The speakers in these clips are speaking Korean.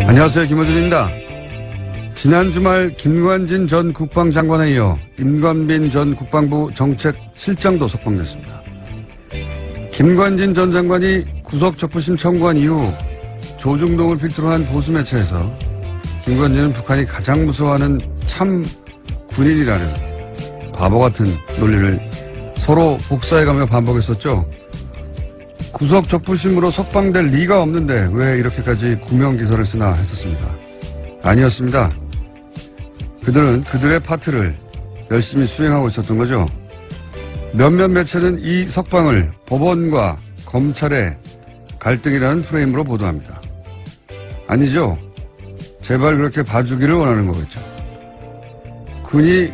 안녕하세요. 김어준입니다. 지난 주말 김관진 전 국방장관에 이어 임관빈 전 국방부 정책실장도 석방됐습니다. 김관진 전 장관이 구속적부심 청구한 이후 조중동을 필두로 한 보수 매체에서 김관진은 북한이 가장 무서워하는 참 군인이라는 바보 같은 논리를 서로 복사해가며 반복했었죠. 구속적부심으로 석방될 리가 없는데 왜 이렇게까지 구명기사를 쓰나 했었습니다. 아니었습니다. 그들은 그들의 파트를 열심히 수행하고 있었던 거죠. 몇몇 매체는 이 석방을 법원과 검찰의 갈등이라는 프레임으로 보도합니다. 아니죠. 제발 그렇게 봐주기를 원하는 거겠죠. 군이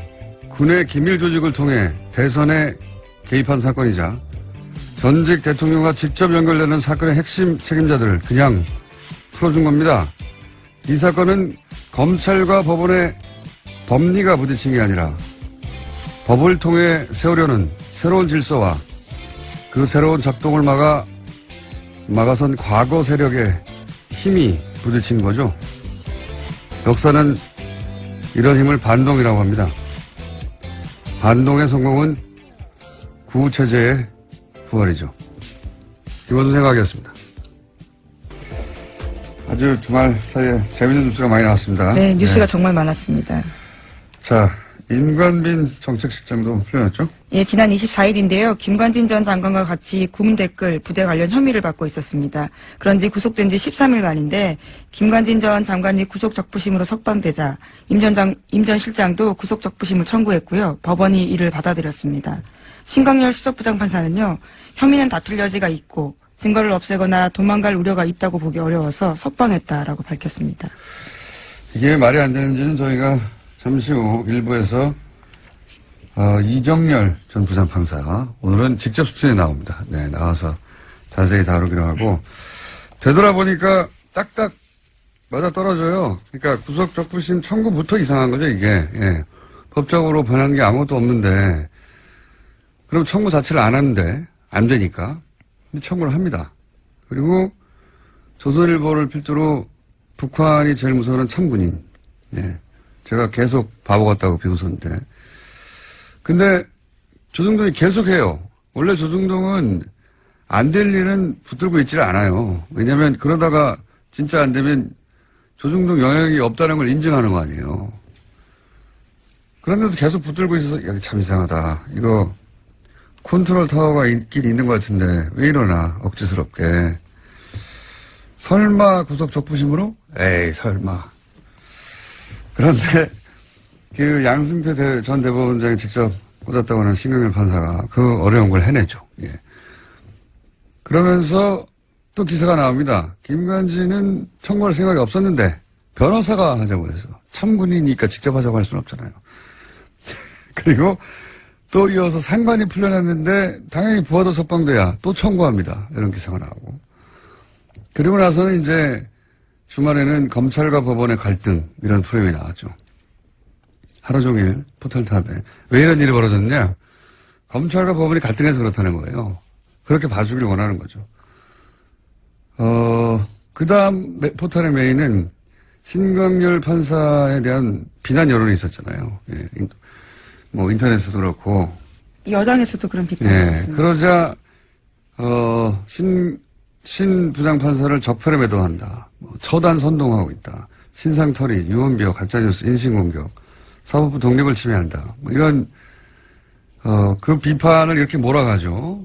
군의 기밀 조직을 통해 대선에 개입한 사건이자 전직 대통령과 직접 연결되는 사건의 핵심 책임자들을 그냥 풀어준 겁니다. 이 사건은 검찰과 법원의 법리가 부딪힌 게 아니라 법을 통해 세우려는 새로운 질서와 그 새로운 작동을 막아선 과거 세력의 힘이 부딪힌 거죠. 역사는 이런 힘을 반동이라고 합니다. 반동의 성공은 구체제의 부활이죠. 김원준 생각이었습니다. 아주 주말 사이에 재밌는 뉴스가 많이 나왔습니다. 네, 뉴스가 정말 많았습니다. 자, 임관빈 정책실장도 풀려났죠? 예, 지난 24일인데요. 김관진 전 장관과 같이 구문 댓글 부대 관련 혐의를 받고 있었습니다. 그런지 구속된 지 13일 만인데 김관진 전 장관이 구속적부심으로 석방되자 임 전 실장도 구속적부심을 청구했고요. 법원이 이를 받아들였습니다. 신광열 수석부장판사는요. 혐의는 다툴 여지가 있고 증거를 없애거나 도망갈 우려가 있다고 보기 어려워서 석방했다라고 밝혔습니다. 이게 말이 안 되는지는 저희가 잠시 후 일부에서 이정열 전 부장판사 오늘은 직접 수준에 나옵니다. 네, 나와서 자세히 다루기로 하고 되돌아보니까 딱딱 맞아떨어져요. 그러니까 구속적부심 청구부터 이상한 거죠, 이게. 예. 법적으로 변한 게 아무것도 없는데 그럼 청구 자체를 안 하는데 안 되니까 근데 청구를 합니다. 그리고 조선일보를 필두로 북한이 제일 무서워하는 참군인. 예. 제가 계속 바보 같다고 비웃었는데. 근데 조중동이 계속해요. 원래 조중동은 안 될 일은 붙들고 있지를 않아요. 왜냐하면 그러다가 진짜 안 되면 조중동 영향이 없다는 걸 인증하는 거 아니에요. 그런데도 계속 붙들고 있어서 야, 참 이상하다. 이거 컨트롤 타워가 있긴 있는 것 같은데 왜 이러나 억지스럽게. 설마 구속적부심으로? 에이 설마. 그런데 그 양승태 전 대법원장이 직접 꽂았다고 하는 신광열 판사가 그 어려운 걸 해냈죠. 예. 그러면서 또 기사가 나옵니다. 김관진은 청구할 생각이 없었는데 변호사가 하자고 해서 참군이니까 직접 하자고 할 수는 없잖아요. 그리고 또 이어서 상관이 풀려났는데 당연히 부하도 석방돼야 또 청구합니다. 이런 기사가 나오고. 그리고 나서는 이제 주말에는 검찰과 법원의 갈등 이런 프레임이 나왔죠. 하루 종일 포털탑에. 왜 이런 일이 벌어졌냐. 검찰과 법원이 갈등해서 그렇다는 거예요. 그렇게 봐주길 원하는 거죠. 그 다음 포털의 메인은 신광열 판사에 대한 비난 여론이 있었잖아요. 예. 뭐 인터넷에도 그렇고. 여당에서도 그런 비판이 있었습니다. 예. 그러자 신 부장판사를 적폐로 매도한다. 처단 선동하고 있다. 신상털이, 유언비어, 가짜뉴스, 인신공격, 사법부 독립을 침해한다. 뭐 이런 그 비판을 이렇게 몰아가죠.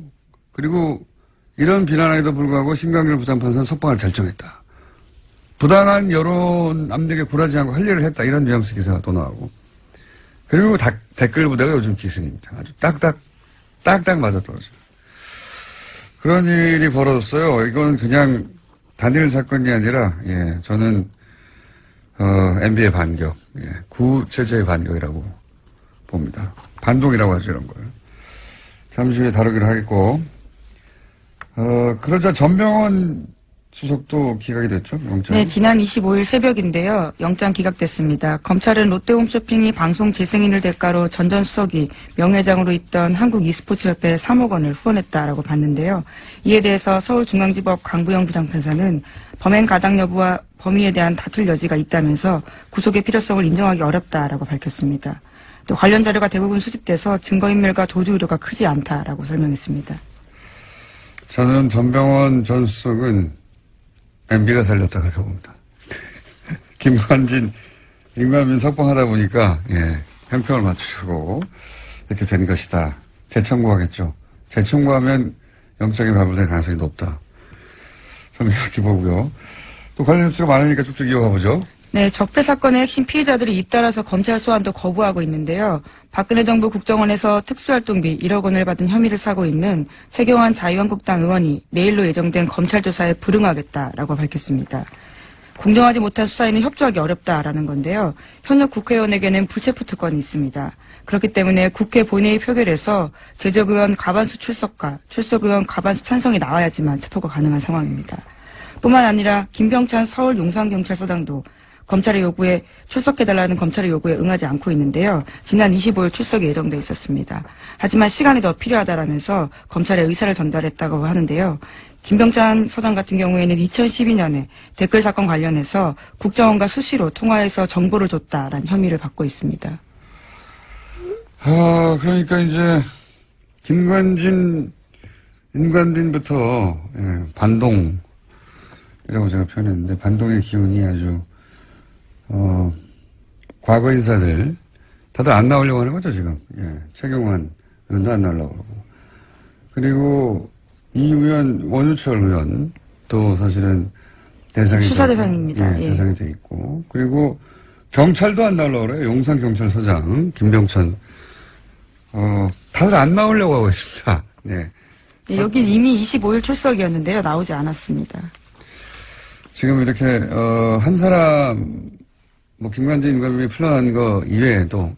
그리고 이런 비난에도 불구하고 신광열 부장판사는 석방을 결정했다. 부당한 여론 압력에 굴하지 않고 할 일을 했다. 이런 뉘앙스 기사가 또 나오고. 그리고 댓글 부대가 요즘 기승입니다. 아주 딱딱 맞아떨어져요. 그런 일이 벌어졌어요. 이건 그냥 단일 사건이 아니라, 예, 저는, MB의 반격, 예, 구체제의 반격이라고 봅니다. 반동이라고 하죠, 이런 걸. 잠시 후에 다루기로 하겠고, 그러자 전병헌 수석도 기각이 됐죠? 영장. 네, 지난 25일 새벽인데요. 영장 기각됐습니다. 검찰은 롯데홈쇼핑이 방송 재승인을 대가로 전 수석이 명예회장으로 있던 한국e스포츠협회에 3억 원을 후원했다라고 봤는데요. 이에 대해서 서울중앙지법 강부영 부장판사는 범행 가당 여부와 범위에 대한 다툴 여지가 있다면서 구속의 필요성을 인정하기 어렵다라고 밝혔습니다. 또 관련 자료가 대부분 수집돼서 증거인멸과 도주 우려가 크지 않다라고 설명했습니다. 저는 전병헌 전 수석은 MB가 살렸다 그렇게 봅니다. 김관진, 임관민 석방하다 보니까 형평을 맞추고 이렇게 된 것이다. 재청구하겠죠. 재청구하면 영장이 발부될 가능성이 높다. 저는 이렇게 보고요. 또 관련 뉴스가 많으니까 쭉쭉 이어가 보죠. 네, 적폐 사건의 핵심 피의자들이 잇따라서 검찰 소환도 거부하고 있는데요. 박근혜 정부 국정원에서 특수활동비 1억 원을 받은 혐의를 사고 있는 최경환 자유한국당 의원이 내일로 예정된 검찰 조사에 불응하겠다라고 밝혔습니다. 공정하지 못한 수사에는 협조하기 어렵다라는 건데요. 현역 국회의원에게는 불체포 특권이 있습니다. 그렇기 때문에 국회 본회의 표결에서 재적 의원 과반수 출석과 출석 의원 과반수 찬성이 나와야지만 체포가 가능한 상황입니다. 뿐만 아니라 김병찬 서울 용산경찰서장도 검찰의 요구에 출석해달라는 검찰의 요구에 응하지 않고 있는데요. 지난 25일 출석이 예정돼 있었습니다. 하지만 시간이 더 필요하다라면서 검찰의 의사를 전달했다고 하는데요. 김병찬 서장 같은 경우에는 2012년에 댓글 사건 관련해서 국정원과 수시로 통화해서 정보를 줬다라는 혐의를 받고 있습니다. 그러니까 이제 인관빈부터 반동이라고 제가 표현했는데 반동의 기운이 아주 과거 인사들 다들 안 나오려고 하는 거죠 지금. 최경환 의원도 안 나오려고 그러고 그리고 이 의원 원유철 의원 또 사실은 대상이 수사 대상입니다. 대상이 돼 있고 그리고 경찰도 안 나오려고 그래요. 용산경찰서장 김병천 다들 안 나오려고 하고 있습니다. 네, 여긴 이미 25일 출석이었는데요. 나오지 않았습니다. 지금 이렇게 한 사람 김관진 임관빈이 풀려난 거 이외에도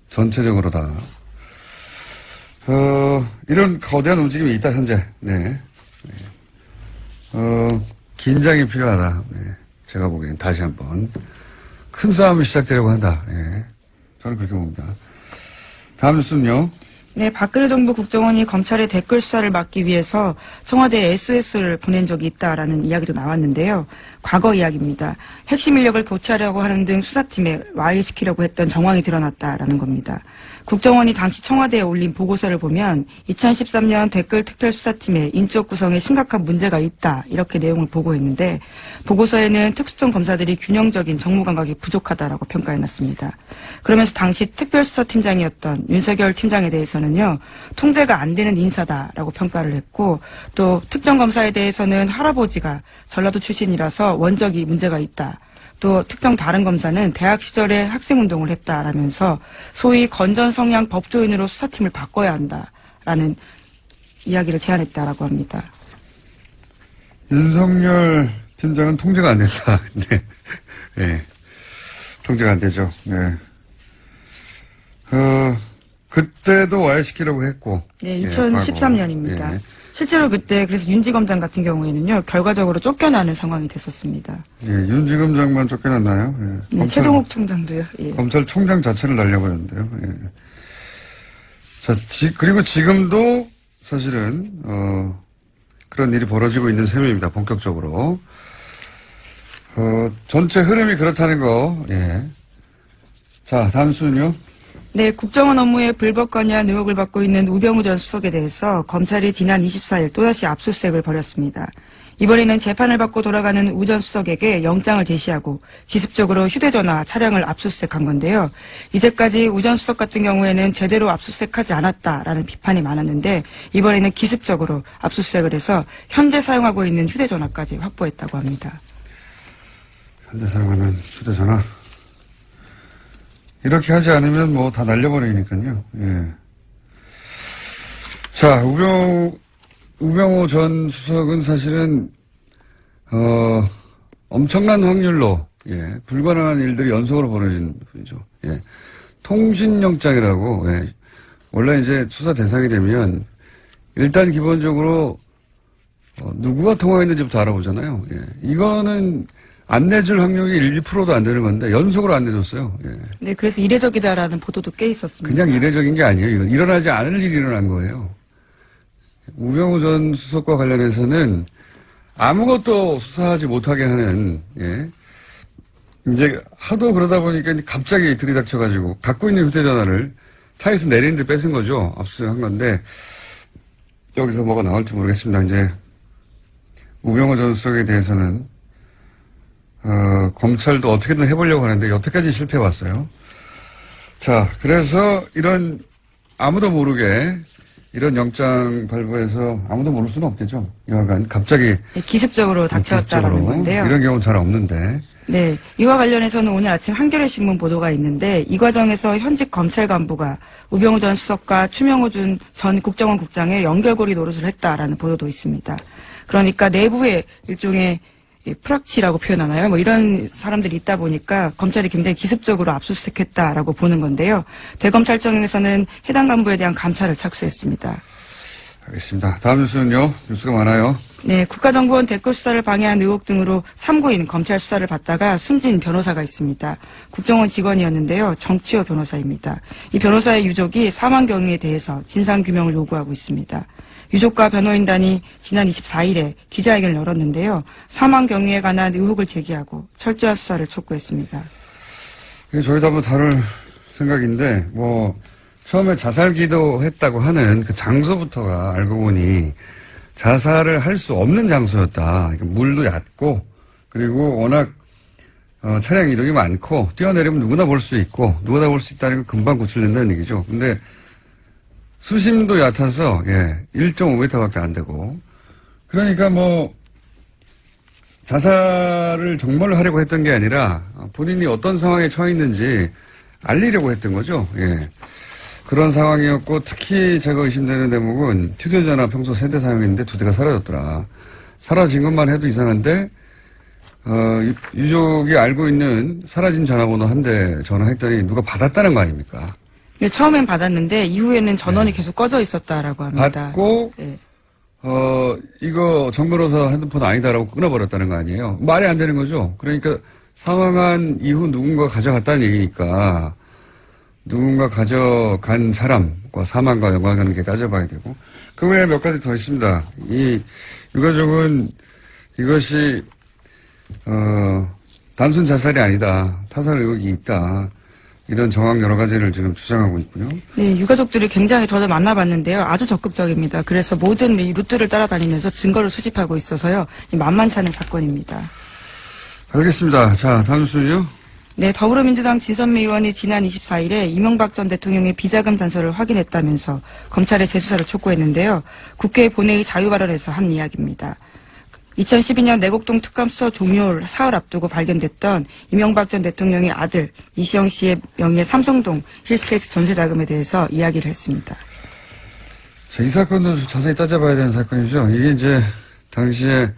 전체적으로 다 이런 거대한 움직임이 있다 현재. 긴장이 필요하다. 제가 보기엔 다시 한번 큰 싸움이 시작되려고 한다. 저는 그렇게 봅니다. 다음 뉴스는요. 네, 박근혜 정부 국정원이 검찰의 댓글 수사를 막기 위해서 청와대에 SOS를 보낸 적이 있다라는 이야기도 나왔는데요. 과거 이야기입니다. 핵심 인력을 교체하려고 하는 등 수사팀에 와해시키려고 했던 정황이 드러났다라는 겁니다. 국정원이 당시 청와대에 올린 보고서를 보면 2013년 댓글 특별수사팀의 인적 구성에 심각한 문제가 있다 이렇게 내용을 보고했는데 보고서에는 특수통 검사들이 균형적인 정무 감각이 부족하다라고 평가해놨습니다. 그러면서 당시 특별수사팀장이었던 윤석열 팀장에 대해서는요. 통제가 안 되는 인사다라고 평가를 했고 또 특정 검사에 대해서는 할아버지가 전라도 출신이라서 원적이 문제가 있다. 또 특정 다른 검사는 대학 시절에 학생운동을 했다라면서 소위 건전 성향 법조인으로 수사팀을 바꿔야 한다라는 이야기를 제안했다라고 합니다. 윤석열 팀장은 통제가 안 된다. 네. 통제가 안 되죠. 네. 그때도 와해시키려고 했고. 네, 2013년입니다. 실제로 그때 그래서 윤지검장 같은 경우에는요 결과적으로 쫓겨나는 상황이 됐었습니다. 윤지검장만 쫓겨났나요? 네, 최동욱 총장도요. 검찰총장 자체를 날려버렸는데요. 자, 그리고 지금도 사실은 그런 일이 벌어지고 있는 셈입니다. 본격적으로 전체 흐름이 그렇다는 거. 자, 다음 수는요. 네, 국정원 업무에 불법 관여한 의혹을 받고 있는 우병우 전 수석에 대해서 검찰이 지난 24일 또다시 압수수색을 벌였습니다. 이번에는 재판을 받고 돌아가는 우 전 수석에게 영장을 제시하고 기습적으로 휴대전화, 차량을 압수수색한 건데요. 이제까지 우 전 수석 같은 경우에는 제대로 압수수색하지 않았다라는 비판이 많았는데 이번에는 기습적으로 압수수색을 해서 현재 사용하고 있는 휴대전화까지 확보했다고 합니다. 현재 사용하는 휴대전화? 이렇게 하지 않으면 뭐 다 날려버리니까요. 자, 우병우 전 수석은 사실은 엄청난 확률로 불가능한 일들이 연속으로 벌어진 분이죠. 통신영장이라고 원래 이제 수사 대상이 되면 일단 기본적으로 누구와 통화했는지부터 알아보잖아요. 이거는 안 내줄 확률이 1%도 안 되는 건데 연속으로 안 내줬어요. 네, 그래서 이례적이다라는 보도도 꽤 있었습니다. 그냥 이례적인 게 아니에요. 이건 일어나지 않을 일이 일어난 거예요. 우병우 전 수석과 관련해서는 아무것도 수사하지 못하게 하는, 예. 이제 하도 그러다 보니까 이제 갑자기 들이닥쳐가지고 갖고 있는 휴대전화를 차에서 내리는데 뺏은 거죠. 압수수색한 건데 여기서 뭐가 나올지 모르겠습니다. 이제 우병우 전 수석에 대해서는 검찰도 어떻게든 해보려고 하는데 여태까지 실패해왔어요. 자, 그래서 이런 아무도 모르게 이런 영장 발부해서 아무도 모를 수는 없겠죠. 여하간 갑자기 기습적으로 닥쳐왔다라는 건데요. 이런 경우는 잘 없는데. 네, 이와 관련해서는 오늘 아침 한겨레 신문 보도가 있는데 이 과정에서 현직 검찰 간부가 우병우 전 수석과 추명호 전 국정원 국장의 연결고리 노릇을 했다라는 보도도 있습니다. 그러니까 내부에 일종의 프락치라고 표현하나요? 뭐 이런 사람들이 있다 보니까 검찰이 굉장히 기습적으로 압수수색했다라고 보는 건데요. 대검찰청에서는 해당 간부에 대한 감찰을 착수했습니다. 알겠습니다. 다음 뉴스는요. 뉴스가 많아요. 네, 국가정보원 댓글 수사를 방해한 의혹 등으로 참고인 검찰 수사를 받다가 숨진 변호사가 있습니다. 국정원 직원이었는데요. 정치호 변호사입니다. 이 변호사의 유족이 사망 경위에 대해서 진상규명을 요구하고 있습니다. 유족과 변호인단이 지난 24일에 기자회견을 열었는데요. 사망 경위에 관한 의혹을 제기하고 철저한 수사를 촉구했습니다. 저희도 한번 다룰 생각인데, 처음에 자살 기도했다고 하는 그 장소부터가 알고 보니 자살을 할 수 없는 장소였다. 물도 얕고, 그리고 워낙, 차량 이동이 많고, 뛰어내리면 누구나 볼 수 있고, 누구나 볼 수 있다는 건 금방 구출된다는 얘기죠. 근데 수심도 얕아서, 1.5m밖에 안 되고, 그러니까 자살을 정말로 하려고 했던 게 아니라 본인이 어떤 상황에 처해 있는지 알리려고 했던 거죠. 예. 그런 상황이었고, 특히 제가 의심되는 대목은 휴대전화 평소 세대 사용했는데 2대가 사라졌더라. 사라진 것만 해도 이상한데, 유족이 알고 있는 사라진 전화번호 한 대 전화했더니 누가 받았다는 거 아닙니까? 네, 처음엔 받았는데 이후에는 전원이 계속 꺼져 있었다라고 합니다. 받고, 네. 이거 정 변호사 핸드폰 아니다라고 끊어버렸다는 거 아니에요? 말이 안 되는 거죠. 그러니까 사망한 이후 누군가 가져갔다는 얘기니까 누군가 가져간 사람과 사망과 연관관계 따져봐야 되고, 그 외에 몇 가지 더 있습니다. 이 유가족은 이것이 단순 자살이 아니다, 타살 의혹이 있다, 이런 정황 여러 가지를 지금 주장하고 있고요. 네, 유가족들이 굉장히 저도 만나봤는데요. 아주 적극적입니다. 그래서 모든 이 루트를 따라다니면서 증거를 수집하고 있어서요. 만만치 않은 사건입니다. 알겠습니다. 자, 다음 뉴스는요. 네, 더불어민주당 진선미 의원이 지난 24일에 이명박 전 대통령의 비자금 단서를 확인했다면서 검찰에 재수사를 촉구했는데요. 국회 본회의 자유발언에서 한 이야기입니다. 2012년 내곡동 특감 수사 종료 사흘 앞두고 발견됐던 이명박 전 대통령의 아들 이시영 씨의 명의의 삼성동 힐스테이트 전세 자금에 대해서 이야기를 했습니다. 자, 이 사건도 자세히 따져봐야 되는 사건이죠. 이게 이제 당시에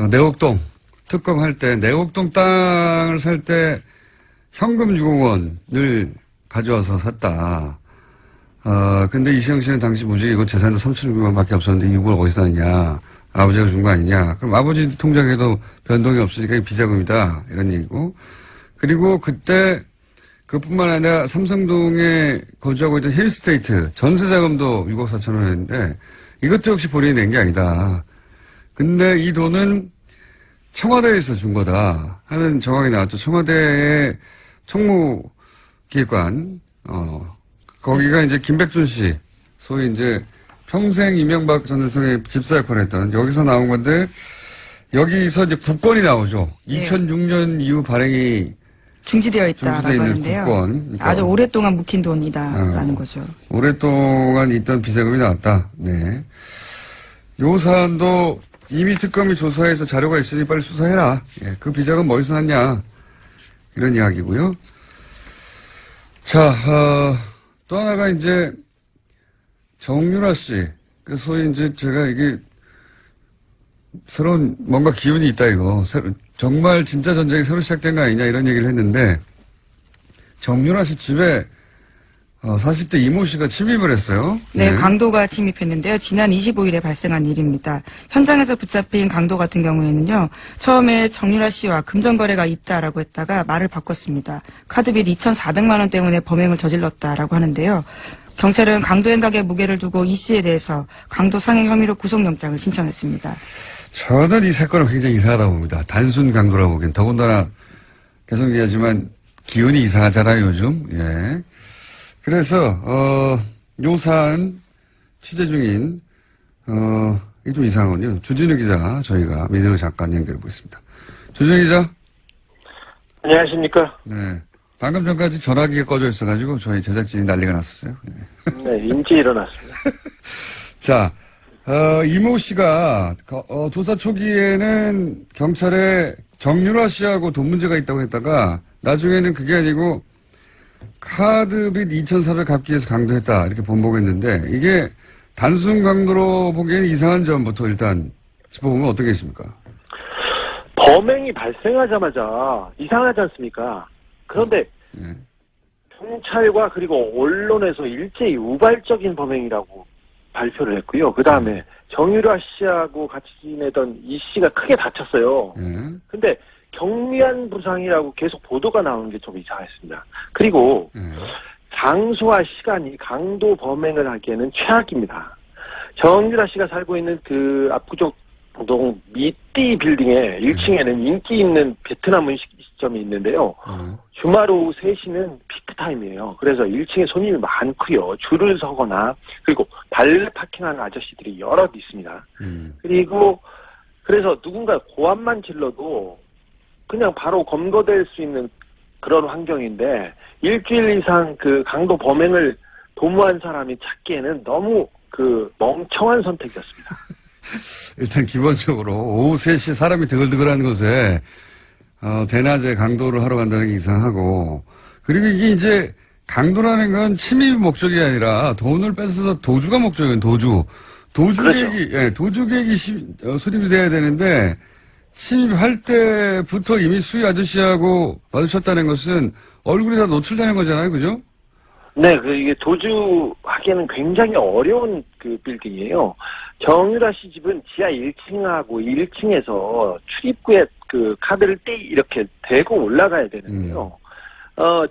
내곡동 특검할 때 내곡동 땅을 살 때 현금 6억 원을 가져와서 샀다. 근데 이시영 씨는 당시 무직이고 재산도 3,600만 밖에 없었는데 6억을 어디서 샀냐. 아버지가 준 거 아니냐. 그럼 아버지 통장에도 변동이 없으니까 이게 비자금이다. 이런 얘기고. 그리고 그때 그뿐만 아니라 삼성동에 거주하고 있던 힐스테이트 전세자금도 6억 4천 원이었는데 이것도 역시 본인이 낸 게 아니다. 근데 이 돈은 청와대에서 준 거다 하는 정황이 나왔죠. 청와대의 총무기획관, 거기가 이제 김백준 씨, 소위 이제 평생 이명박 전 대통령의 집사 역할을 했던, 여기서 나온 건데, 여기서 이제 국권이 나오죠. 네. 2006년 이후 발행이 중지되어 있다라고 하는데요. 국권. 그러니까 아주 오랫동안 묵힌 돈이다라는 거죠. 오랫동안 있던 비자금이 나왔다. 네. 요 사안도 이미 특검이 조사해서 자료가 있으니 빨리 수사해라. 예, 그 비자금 어디서 났냐. 이런 이야기고요. 자, 또 하나가 이제 정유라 씨. 소위 이제 제가 이게 새로운 뭔가 기운이 있다 이거. 정말 진짜 전쟁이 새로 시작된 거 아니냐 이런 얘기를 했는데 정유라 씨 집에 40대 이모 씨가 침입을 했어요. 네, 강도가 침입했는데요. 지난 25일에 발생한 일입니다. 현장에서 붙잡힌 강도 같은 경우에는요. 처음에 정유라 씨와 금전거래가 있다라고 했다가 말을 바꿨습니다. 카드빚 2,400만 원 때문에 범행을 저질렀다라고 하는데요. 경찰은 강도 행각의 무게를 두고 이 씨에 대해서 강도 상해 혐의로 구속영장을 신청했습니다. 저는 이 사건을 굉장히 이상하다고 봅니다. 단순 강도라고 보기엔. 더군다나 계속 얘기하지만 기운이 이상하잖아요, 요즘. 예. 그래서, 요 사안 취재 중인, 이게 좀 이상하군요. 주진우 기자, 저희가 민진호 잠깐 연결해 보겠습니다. 주진우 기자. 안녕하십니까. 네. 방금 전까지 전화기가 꺼져 있어가지고 저희 제작진이 난리가 났었어요. 네, 인지 일어났습니다. 자, 이모 씨가 조사 초기에는 경찰에 정유라 씨하고 돈 문제가 있다고 했다가 나중에는 그게 아니고 카드빚 2,400 갚기 위해서 강도했다 이렇게 번복했는데 이게 단순 강도로 보기에는 이상한 점부터 일단 짚어보면 어떻게 있습니까? 범행이 발생하자마자 이상하지 않습니까? 그런데 네. 경찰과 그리고 언론에서 일제히 우발적인 범행이라고 발표를 했고요. 그 다음에 정유라 씨하고 같이 지내던 이 씨가 크게 다쳤어요. 네. 근데 경미한 부상이라고 계속 보도가 나오는 게 좀 이상했습니다. 그리고 네. 장소와 시간이 강도 범행을 하기에는 최악입니다. 정유라 씨가 살고 있는 그 압구정 동 미띠 빌딩의 1층에는 인기 있는 베트남 음식점이 있는데요. 주말 오후 3시는 피크타임이에요. 그래서 1층에 손님이 많고요. 줄을 서거나 그리고 발레 파킹하는 아저씨들이 여럿 있습니다. 그리고 그래서 누군가 고함만 질러도 그냥 바로 검거될 수 있는 그런 환경인데 일주일 이상 그 강도 범행을 도모한 사람이 찾기에는 너무 그 멍청한 선택이었습니다. 일단 기본적으로 오후 3시 사람이 드글드글한 곳에 대낮에 강도를 하러 간다는 게 이상하고 그리고 이게 이제 강도라는 건 침입이 목적이 아니라 돈을 뺏어서 도주가 목적이에요. 도주객이 그렇죠. 예, 도주객이 수립이 돼야 되는데 침입할 때부터 이미 수위 아저씨하고 마주쳤다는 것은 얼굴이 다 노출되는 거잖아요, 그죠? 네, 이게 도주하기에는 굉장히 어려운 그 빌딩이에요. 정유라 씨 집은 지하 1층하고 1층에서 출입구에 그 카드를 이렇게 대고 올라가야 되는데요.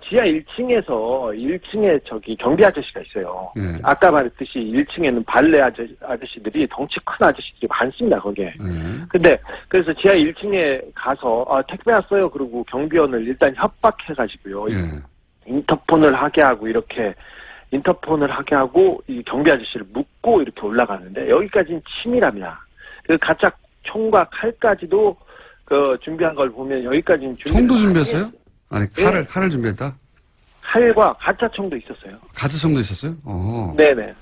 지하 1층에서 1층에 저기 경비 아저씨가 있어요. 아까 말했듯이 1층에는 발레 아저씨들이 덩치 큰 아저씨들이 많습니다, 거기에. 근데 그래서 지하 1층에 가서 택배 왔어요. 그리고 경비원을 일단 협박해가지고요. 인터폰을 하게 하고 이 경비 아저씨를 묶고 이렇게 올라가는데 여기까지는 치밀합니다. 그 가짜 총과 칼까지도 그 준비한 걸 보면 여기까지는 총도 준비했어요? 아니 칼을 준비했다? 칼과 가짜 총도 있었어요. 가짜 총도 있었어요? 어허. 네네.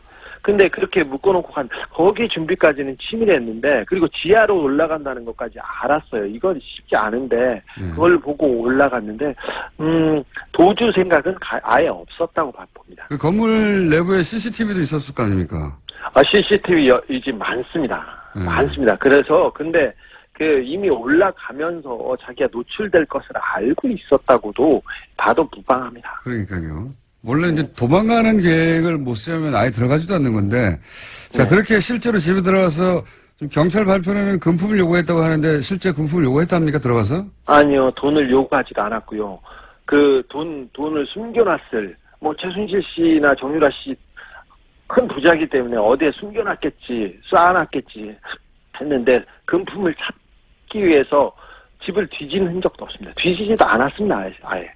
근데 그렇게 묶어놓고 거기 준비까지는 치밀했는데 그리고 지하로 올라간다는 것까지 알았어요. 이건 쉽지 않은데 그걸 보고 올라갔는데 도주 생각은 아예 없었다고 봅니다. 그 건물 내부에 CCTV도 있었을 거 아닙니까? CCTV 이 집 많습니다. 많습니다. 그래서 근데 그 이미 올라가면서 자기가 노출될 것을 알고 있었다고도 봐도 무방합니다. 그러니까요. 원래 이제 도망가는 계획을 못 세우면 아예 들어가지도 않는 건데, 자, 그렇게 실제로 집에 들어가서 좀 경찰 발표는 금품을 요구했다고 하는데, 실제 금품을 요구했답니까, 들어가서? 아니요, 돈을 요구하지도 않았고요. 그 돈을 숨겨놨을, 최순실 씨나 정유라 씨 큰 부자이기 때문에 어디에 숨겨놨겠지, 쌓아놨겠지 했는데, 금품을 찾기 위해서 집을 뒤지는 흔적도 없습니다. 뒤지지도 않았습니다, 아예.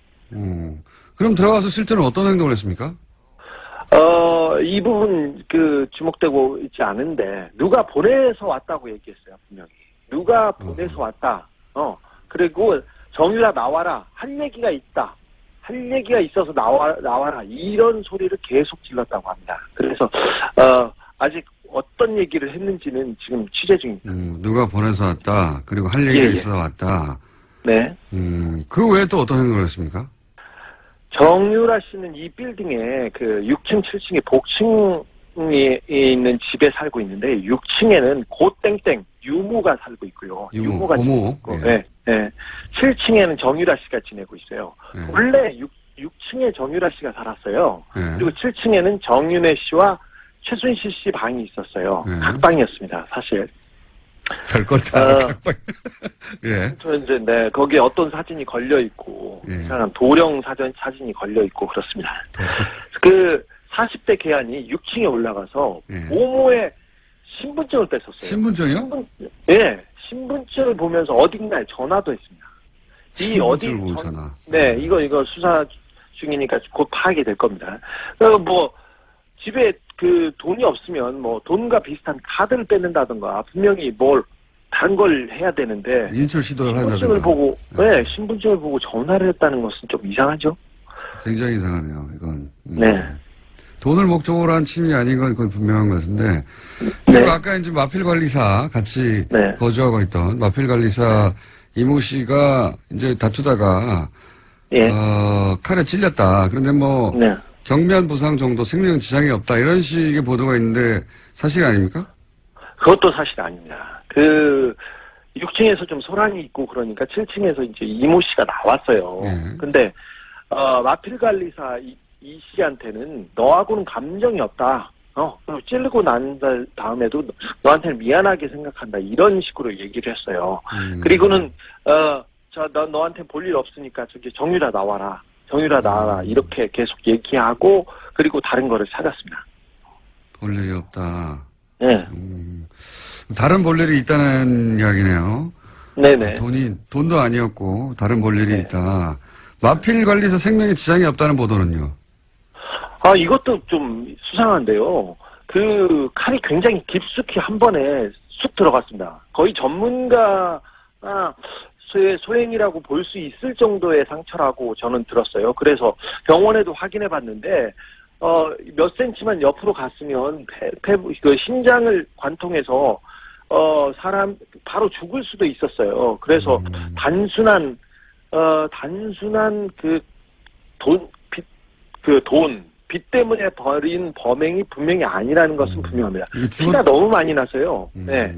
그럼 들어가서 실제로 어떤 행동을 했습니까? 이 부분 주목되고 있지 않은데 누가 보내서 왔다고 얘기했어요, 분명히. 누가 보내서 왔다. 그리고 정유라 나와라. 할 얘기가 있다. 할 얘기가 있어서 나와라. 이런 소리를 계속 질렀다고 합니다. 그래서 아직 어떤 얘기를 했는지는 지금 취재 중입니다. 누가 보내서 왔다. 그리고 할 얘기가 있어서 왔다. 네. 그 외에 또 어떤 행동을 했습니까? 정유라 씨는 이 빌딩에 그 6층, 7층에 복층에 있는 집에 살고 있는데 6층에는 고땡땡 유모가 살고 있고요. 유모가 고모. 있고, 네. 7층에는 정유라 씨가 지내고 있어요. 원래 6층에 정유라 씨가 살았어요. 그리고 7층에는 정윤혜 씨와 최순실 씨 방이 있었어요. 각방이었습니다, 사실. 별걸 다 각방. 예. 저 이제 거기에 어떤 사진이 걸려 있고, 도령 사진이 걸려 있고 그렇습니다. 그 40대 계안이 6층에 올라가서 모모에 신분증을 뺐었어요. 신분증이요? 네, 신분증을 보면서 어딘가에 전화도 했습니다. 이 어디 신분증을 보잖아. 네, 이거 수사 중이니까 곧 파악이 될 겁니다. 뭐 집에 그 돈이 없으면 뭐 돈과 비슷한 카드를 뺏는다든가 분명히 뭘 다른 걸 해야 되는데 인출 시도를 신분증을 한다든가. 보고 신분증을 보고 전화를 했다는 것은 좀 이상하죠? 굉장히 이상하네요. 이건. 네. 돈을 목적으로 한 침이 아닌 건 거의 분명한 것 같은데. 네. 그리고 아까 이제 마필 관리사 같이 네. 거주하고 있던 마필 관리사 이모 씨가 이제 다투다가 예. 칼에 찔렸다. 그런데 뭐 네. 경미한 부상 정도 생명 지장이 없다. 이런 식의 보도가 있는데 사실 아닙니까? 그것도 사실 아닙니다. 그 6층에서 좀 소란이 있고 그러니까 7층에서 이제 이모 씨가 나왔어요. 예. 근데 마필 관리사 이 씨한테는 너하고는 감정이 없다. 찌르고 난 다음에도 너한테는 미안하게 생각한다. 이런 식으로 얘기를 했어요. 그리고는 너한테 볼 일 없으니까 저기 정유라 나와라. 정유라 나와라. 이렇게 계속 얘기하고 그리고 다른 거를 찾았습니다. 볼 일이 없다. 네. 다른 볼 일이 있다는 이야기네요. 네네. 돈도 아니었고 다른 볼 일이 네. 있다. 마필 관리사 생명에 지장이 없다는 보도는요. 이것도 좀 수상한데요. 그 칼이 굉장히 깊숙이 한 번에 쑥 들어갔습니다. 거의 전문가 소행이라고 볼 수 있을 정도의 상처라고 저는 들었어요. 그래서 병원에도 확인해 봤는데 몇 센치만 옆으로 갔으면 그 심장을 관통해서 사람 바로 죽을 수도 있었어요. 그래서 단순한 빚 때문에 벌인 범행이 분명히 아니라는 것은 분명합니다. 피가 너무 많이 나서요. 네.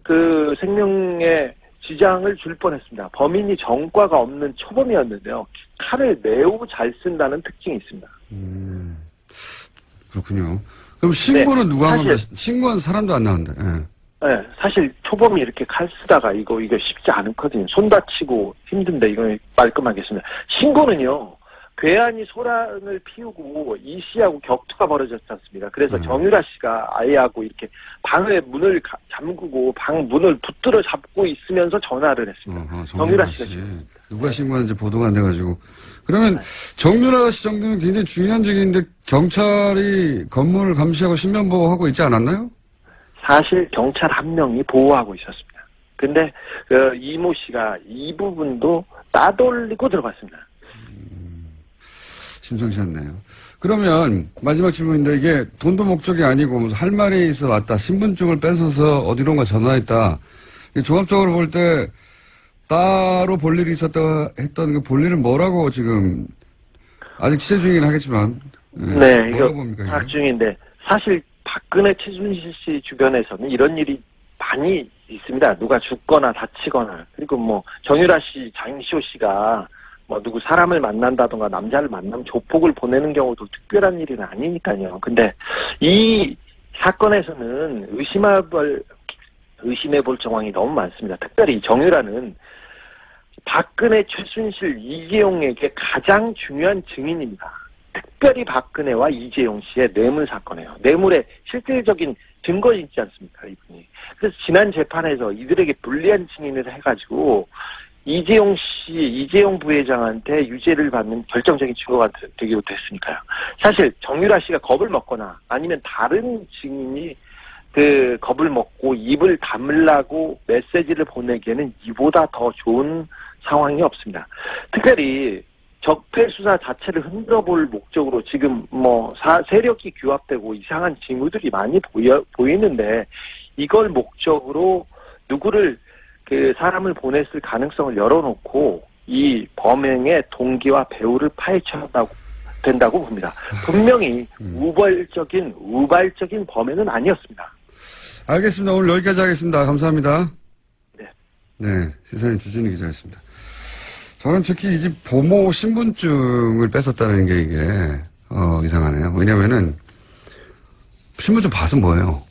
그 생명에 지장을 줄 뻔했습니다. 범인이 전과가 없는 초범이었는데요. 칼을 매우 잘 쓴다는 특징이 있습니다. 그렇군요. 그럼 신고는 네, 누가 한 겁니까? 신고한 사람도 안 나온다. 예. 네, 사실 초범이 이렇게 칼 쓰다가 이거 쉽지 않거든요. 손 다치고 힘든데 이거 말끔하겠습니다. 신고는요. 괴한이 소란을 피우고 이 씨하고 격투가 벌어졌지 않습니까? 그래서 정유라 씨가 아이하고 이렇게 방의 문을 잠그고 방 문을 붙들어 잡고 있으면서 전화를 했습니다. 정유라 씨가 누가 신고하는지 보도가 안 돼가지고. 그러면 정유라 씨 정도면 굉장히 중요한 적인데 경찰이 건물을 감시하고 신변보호하고 있지 않았나요? 사실 경찰 한 명이 보호하고 있었습니다. 근데 이모 씨가 이 부분도 따돌리고 들어갔습니다. 심상치 않네요. 그러면 마지막 질문인데 이게 돈도 목적이 아니고 무슨 할 말이 있어 왔다. 신분증을 뺏어서 어디론가 전화했다. 종합적으로 볼 때 따로 볼 일이 있었다 했던 그 볼 일은 뭐라고 지금 아직 취재 중이긴 하겠지만 네, 이거 봅니까, 파악 중인데 사실 박근혜 최순실 씨 주변에서는 이런 일이 많이 있습니다. 누가 죽거나 다치거나 그리고 뭐 정유라 씨, 장시호 씨가 뭐 누구 사람을 만난다던가 남자를 만나면 조폭을 보내는 경우도 특별한 일은 아니니까요. 근데 이 사건에서는 의심해볼 정황이 너무 많습니다. 특별히 정유라는 박근혜, 최순실, 이재용에게 가장 중요한 증인입니다. 특별히 박근혜와 이재용 씨의 뇌물 사건이에요. 뇌물의 실질적인 증거 있지 않습니까, 이분이. 그래서 지난 재판에서 이들에게 불리한 증인을 해가지고 이재용 부회장한테 유죄를 받는 결정적인 증거가 되기도 했으니까요. 사실 정유라 씨가 겁을 먹거나 아니면 다른 증인이 그 겁을 먹고 입을 다물라고 메시지를 보내기에는 이보다 더 좋은 상황이 없습니다. 특별히 적폐 수사 자체를 흔들어볼 목적으로 지금 뭐 세력이 규합되고 이상한 징후들이 많이 보이는데 이걸 목적으로 누구를 그 사람을 보냈을 가능성을 열어놓고 이 범행의 동기와 배후를 파헤쳐야 된다고 봅니다. 분명히 우발적인 범행은 아니었습니다. 알겠습니다. 오늘 여기까지 하겠습니다. 감사합니다. 네. 네, 시사인 주진우 기자였습니다. 저는 특히 이 집 보모 신분증을 뺏었다는 게 이게 이상하네요. 왜냐면은 신분증 봐서 뭐예요?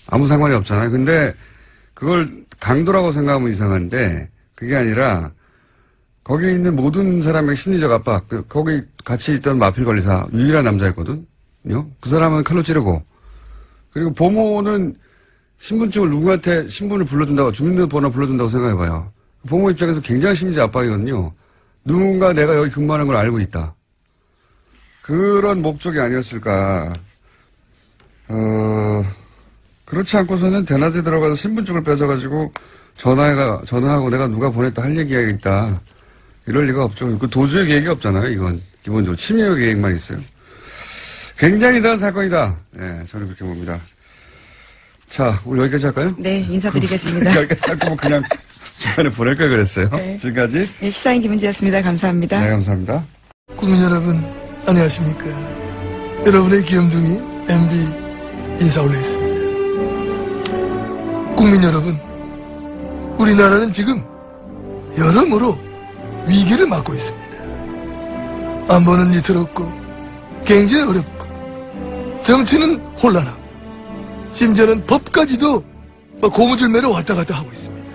아무 상관이 없잖아요. 근데 그걸 강도라고 생각하면 이상한데 그게 아니라 거기에 있는 모든 사람의 심리적 압박, 거기 같이 있던 마필 관리사 유일한 남자였거든요. 그 사람은 칼로 찌르고 그리고 보모는 신분증을 누구한테 신분을 불러준다고, 주민등록번호 불러준다고 생각해봐요. 부모 입장에서 굉장히 심지 압박이거든요. 누군가 내가 여기 근무하는 걸 알고 있다. 그런 목적이 아니었을까. 그렇지 않고서는 대낮에 들어가서 신분증을 뺏어가지고 전화하고 내가 누가 보냈다 할 얘기가 있다. 이럴 리가 없죠. 그 도주의 계획이 없잖아요, 이건. 기본적으로 침해 계획만 있어요. 굉장히 이상한 사건이다. 네, 저는 그렇게 봅니다. 자, 오늘 여기까지 할까요? 네, 인사드리겠습니다. 여기까지 할 거면 그냥 중간에 보낼 걸 그랬어요. 네. 지금까지. 네, 시사인 김은지였습니다. 감사합니다. 네, 감사합니다. 국민 여러분, 안녕하십니까. 여러분의 귀염둥이 MB 인사 올리겠습니다. 국민 여러분, 우리나라는 지금 여러모로 위기를 맞고 있습니다. 안보는 위태롭고 굉장히 어렵고 정치는 혼란하고 심지어는 법까지도 고무줄매로 왔다 갔다 하고 있습니다.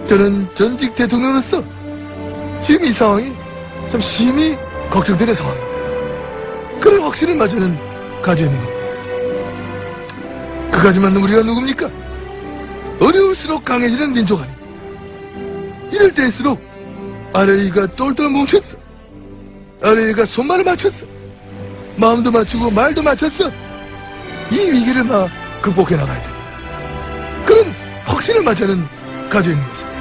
저는 전직 대통령으로서 지금 이 상황이 참 심히 걱정되는 상황입니다. 그런 확신을 마저는 가지고 있는 겁니다. 그까지만 우리가 누굽니까? 어려울수록 강해지는 민족 아닙니까? 이럴 때일수록 아래위가 똘똘 뭉쳤어. 아래위가 손발을 맞췄어. 마음도 맞추고 말도 맞췄어. 이 위기를 막 극복해 나가야 됩니다. 그런 확신을 마저는 가지고 있는 것입니다.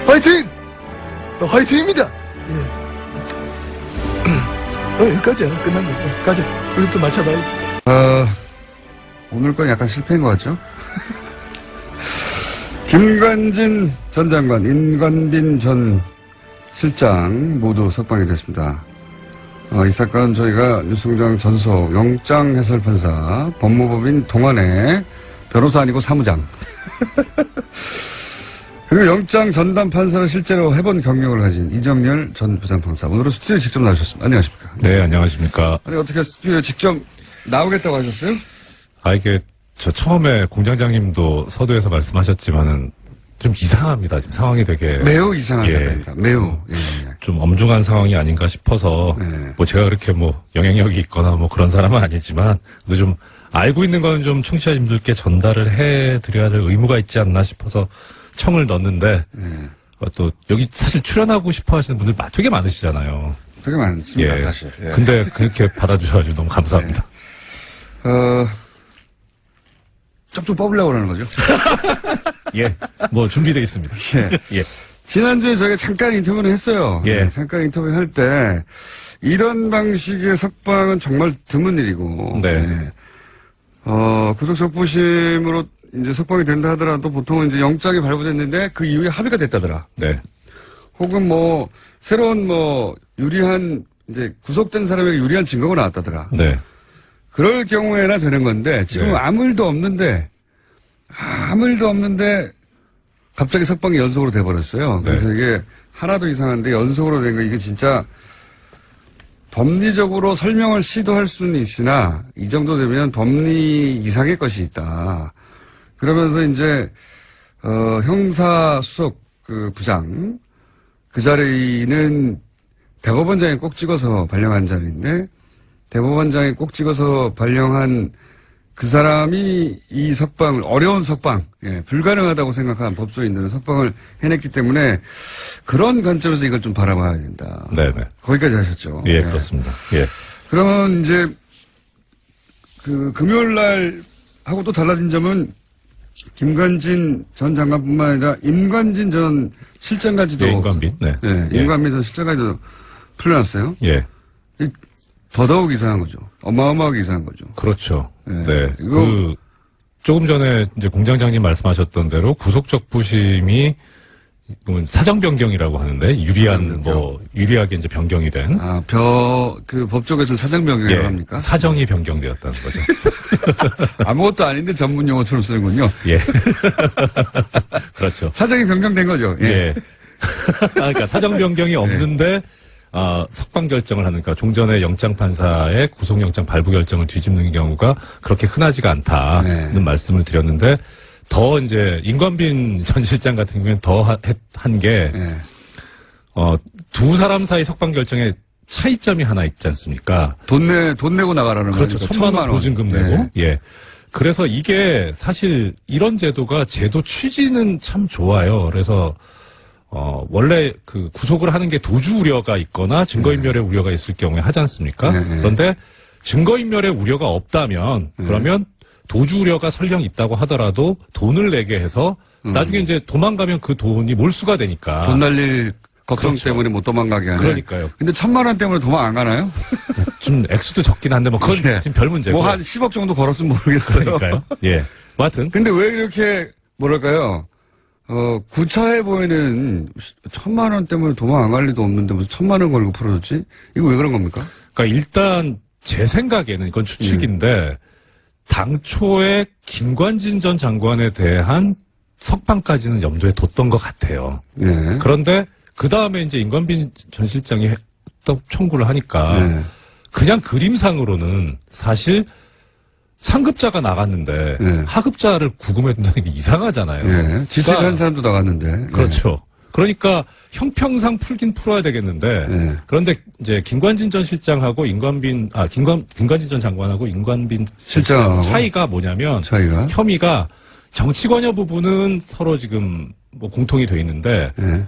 화이팅! 화이팅입니다. 예. 여기까지야. 끝난 거고. 가자. 우리 또 맞춰봐야지. 오늘 건 약간 실패인 것 같죠? 김관진 전 장관, 임관빈 전 실장 모두 석방이 됐습니다. 이 사건은 저희가 뉴스공장 전속 영장 해설 판사, 법무법인 동안의 변호사 아니고 사무장. 그리고 영장 전담 판사를 실제로 해본 경력을 가진 이정열 전 부장판사. 오늘은 스튜디오에 직접 나오셨습니다. 안녕하십니까? 네, 안녕하십니까. 아니, 어떻게 스튜디오에 직접 나오겠다고 하셨어요? 이게, 저 처음에 공장장님도 서두에서 말씀하셨지만은 좀 이상합니다. 지금 상황이 되게. 매우 이상한 예. 사람입니다. 매우. 예. 좀 엄중한 상황이 아닌가 싶어서. 네. 뭐 제가 그렇게 뭐 영향력이 있거나 뭐 그런 사람은 아니지만. 근데 좀 알고 있는 건 좀 청취자님들께 전달을 해드려야 될 의무가 있지 않나 싶어서 청을 넣었는데. 네. 또 여기 사실 출연하고 싶어 하시는 분들 되게 많으시잖아요. 되게 많습니다, 예. 사실. 예. 근데 그렇게 받아주셔가지고 너무 감사합니다. 쪽쪽 뽑으려고 그러는 거죠? 예. 뭐 준비되어 있습니다. 예. 예. 지난주에 저희가 잠깐 인터뷰를 했어요. 예. 네, 잠깐 인터뷰 할 때, 이런 방식의 석방은 정말 드문 일이고, 네. 구속적부심으로 이제 석방이 된다 하더라도 보통은 이제 영장이 발부됐는데 그 이후에 합의가 됐다더라. 네. 혹은 뭐, 새로운 뭐, 유리한, 이제 구속된 사람에게 유리한 증거가 나왔다더라. 네. 그럴 경우에나 되는 건데, 지금 네. 아무 일도 없는데, 갑자기 석방이 연속으로 돼버렸어요. 그래서 네. 이게 하나도 이상한데 연속으로 된 거 이게 진짜 법리적으로 설명을 시도할 수는 있으나 이 정도 되면 법리 이상의 것이 있다. 그러면서 이제 형사수석 그 부장 그 자리는 대법원장이 꼭 찍어서 발령한 자리인데 대법원장이 꼭 찍어서 발령한 그 사람이 이 석방을, 어려운 석방, 불가능하다고 생각한 법조인들은 석방을 해냈기 때문에 그런 관점에서 이걸 좀 바라봐야 된다. 네네. 거기까지 하셨죠. 예, 그렇습니다. 예. 그러면 이제 그 금요일 날 하고 또 달라진 점은 김관진 전 장관뿐만 아니라 임관진 전 실장까지도. 예, 임관빈. 네. 네, 임관빈 전 실장까지도 풀려났어요. 예. 더더욱 이상한 거죠. 어마어마하게 이상한 거죠. 그렇죠. 네. 네. 이거 조금 전에 이제 공장장님 말씀하셨던 대로 구속적부심이 사정 변경이라고 하는데 유리하게 이제 변경이 된. 그 법조계에서는 사정 변경이라고 예, 합니까? 사정이 변경되었다는 거죠. 아무것도 아닌데 전문 용어처럼 쓰는군요. 예. 그렇죠. 사정이 변경된 거죠. 예. 그러니까 사정 변경이 없는데 석방 결정을 하는, 그러니까 종전의 영장판사의 구속영장 발부 결정을 뒤집는 경우가 그렇게 흔하지가 않다는 네. 말씀을 드렸는데, 더 이제, 임관빈 전 실장 같은 경우에는 더 한 게, 네. 두 사람 사이 석방 결정에 차이점이 하나 있지 않습니까? 돈 내고 나가라는 그렇죠. 거니까 1,000만 원 보증금 내고, 예. 그래서 이게 사실 이런 제도가 제도 취지는 참 좋아요. 그래서 원래 그 구속을 하는 게 도주 우려가 있거나 증거인멸의 우려가 있을 경우에 하지 않습니까? 그런데 증거인멸의 우려가 없다면 그러면 도주 우려가 설령 있다고 하더라도 돈을 내게 해서 나중에 이제 도망가면 그 돈이 몰수가 되니까. 돈 날릴 걱정 그렇죠. 때문에 못 도망가게 하네. 그러니까요. 근데 1,000만 원 때문에 도망 안 가나요? 좀 액수도 적긴 한데 뭐 그건 네. 지금 별 문제고. 뭐 한 10억 정도 걸었으면 모르겠어요. 그러니까요. 예. 뭐 하여튼. 근데 왜 이렇게 뭐랄까요? 구차해 보이는 1,000만 원 때문에 도망 안 갈 리도 없는데 무슨 1,000만 원 걸고 풀어줬지? 이거 왜 그런 겁니까? 그러니까 일단 제 생각에는 이건 추측인데 당초에 김관진 전 장관에 대한 석방까지는 염두에 뒀던 것 같아요. 예. 그런데 그 다음에 이제 임관빈 전 실장이 또 청구를 하니까 예. 그냥 그림상으로는 사실 상급자가 나갔는데 예. 하급자를 구금해 둔다는 게 이상하잖아요. 예. 지치를 한 사람도 나갔는데. 그렇죠. 그러니까 형평상 풀긴 풀어야 되겠는데 예. 그런데 이제 김관진 전 실장하고 김관진 전 장관하고 임관빈 실장하고 차이가 뭐냐면 차이가. 혐의가 정치 관여 부분은 서로 지금 뭐 공통이 돼 있는데 예.